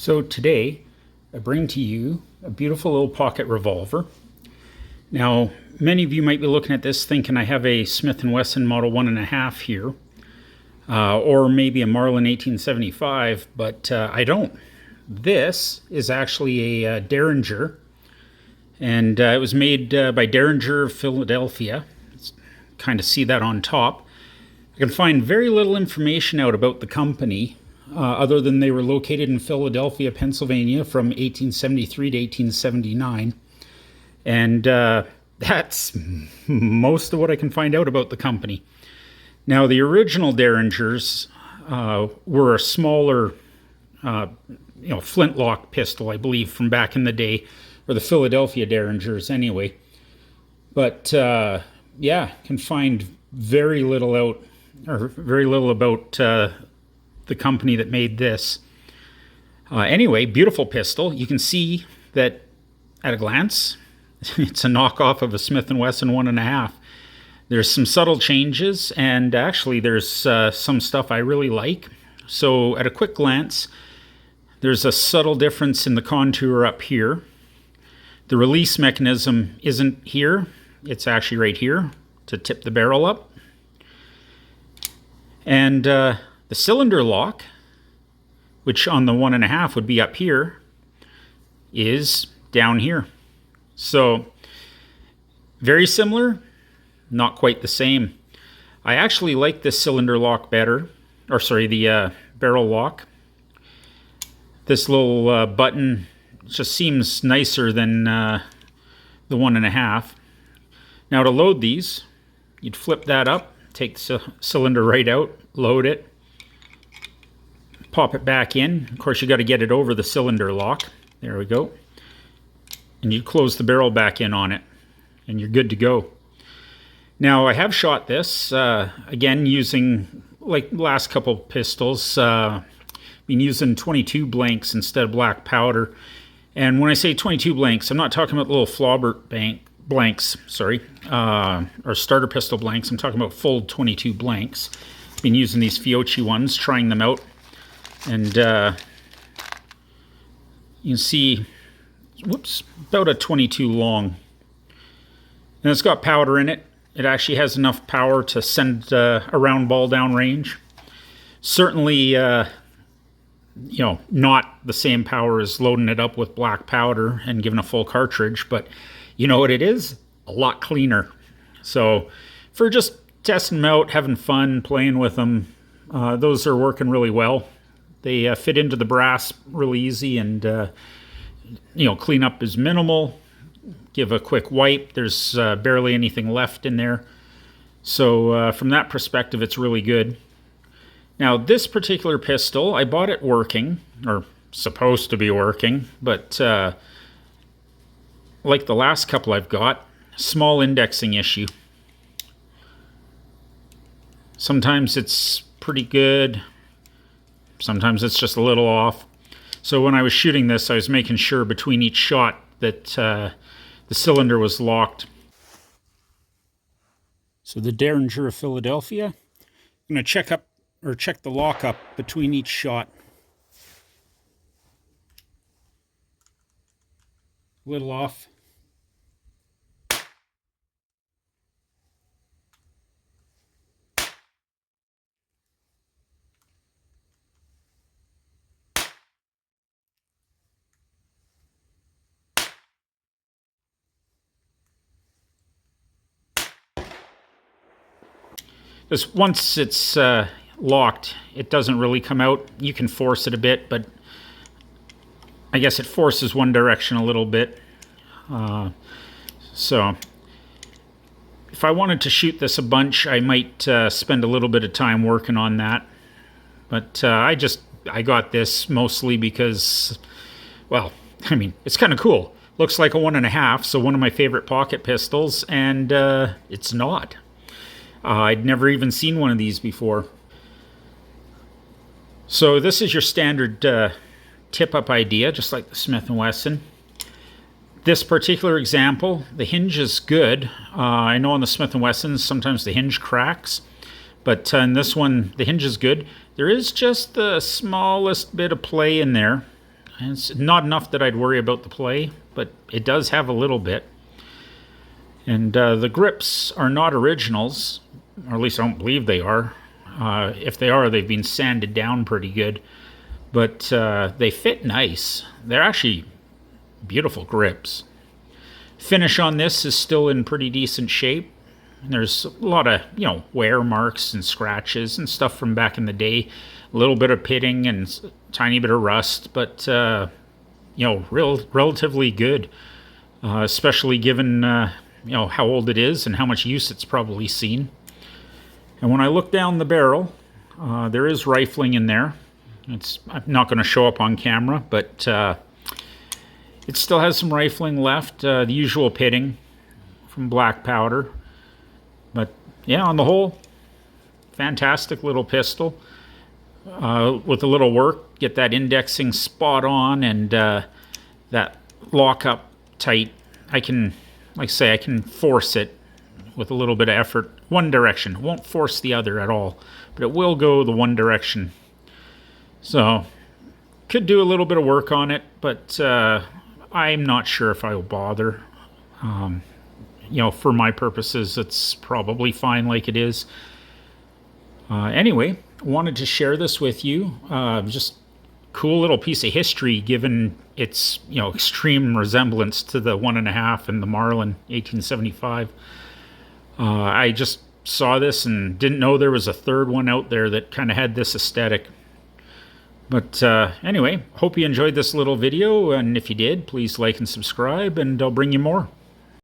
So today I bring to you a beautiful little pocket revolver. Now, many of you might be looking at this thinking I have a Smith & Wesson Model 1.5 here, or maybe a Marlin 1875, but I don't. This is actually a Derringer, and it was made by Derringer Philadelphia. Kind of see that on top. I can find very little information out about the company, other than they were located in Philadelphia, Pennsylvania from 1873 to 1879. And that's most of what I can find out about the company. Now, the Derringers were a smaller, flintlock pistol, I believe, from back in the day, or the Philadelphia Derringers anyway. But can find very little about the company that made this. Anyway, beautiful pistol. You can see that at a glance, it's a knockoff of a Smith & Wesson 1.5. There's some subtle changes, and actually there's some stuff I really like. So at a quick glance, there's a subtle difference in the contour up here. The release mechanism isn't here. It's actually right here to tip the barrel up. And the cylinder lock, which on the 1.5 would be up here, is down here. So very similar, not quite the same. I actually like this cylinder lock better, the barrel lock. This little button just seems nicer than the 1.5. Now to load these, you'd flip that up, take the cylinder right out, load it, pop it back in. Of course, you got to get it over the cylinder lock. There we go. And you close the barrel back in on it, and you're good to go. Now, I have shot this, again, using, like the last couple pistols, been using 22 blanks instead of black powder. And when I say 22 blanks, I'm not talking about little Flaubert blanks, or starter pistol blanks. I'm talking about full 22 blanks. Been using these Fiocchi ones, trying them out. And you can see, about a 22 long. And it's got powder in it. It actually has enough power to send a round ball down range. Certainly, not the same power as loading it up with black powder and giving a full cartridge, but you know what it is? A lot cleaner. So for just testing them out, having fun, playing with them, those are working really well. They fit into the brass really easy, and cleanup is minimal. Give a quick wipe. There's barely anything left in there. So from that perspective, it's really good. Now, this particular pistol, I bought it working, or supposed to be working, but like the last couple I've got, small indexing issue. Sometimes it's pretty good. Sometimes it's just a little off. So when I was shooting this, I was making sure between each shot that the cylinder was locked. So the Derringer Philadelphia, I'm going to check the lock up between each shot. A little off. Because once it's locked, it doesn't really come out. You can force it a bit, but I guess it forces one direction a little bit. So if I wanted to shoot this a bunch, I might spend a little bit of time working on that. But I got this mostly because, well, I mean, it's kind of cool. Looks like a 1.5, so one of my favorite pocket pistols, and it's not. I'd never even seen one of these before. So this is your standard tip-up idea, just like the Smith & Wesson. This particular example, the hinge is good. I know on the Smith & Wessons, sometimes the hinge cracks. But in this one, the hinge is good. There is just the smallest bit of play in there. And it's not enough that I'd worry about the play, but it does have a little bit. And the grips are not originals, or at least I don't believe they are. If they are, they've been sanded down pretty good. But they fit nice. They're actually beautiful grips. Finish on this is still in pretty decent shape. There's a lot of, wear marks and scratches and stuff from back in the day. A little bit of pitting and a tiny bit of rust, but, relatively good. Especially given, how old it is and how much use it's probably seen. And when I look down the barrel, there is rifling in there. I'm not going to show up on camera, but it still has some rifling left, the usual pitting from black powder. But yeah, on the whole, fantastic little pistol. With a little work, get that indexing spot on and that lock up tight. I can force it with a little bit of effort. One direction. It won't force the other at all, but it will go the one direction. So, could do a little bit of work on it, but I'm not sure if I will bother. For my purposes, it's probably fine like it is. Anyway, wanted to share this with you. Just cool little piece of history given its, extreme resemblance to the 1.5 and the Marlin 1875. I just saw this and didn't know there was a third one out there that kind of had this aesthetic. But anyway, hope you enjoyed this little video, and if you did, please like and subscribe, and I'll bring you more.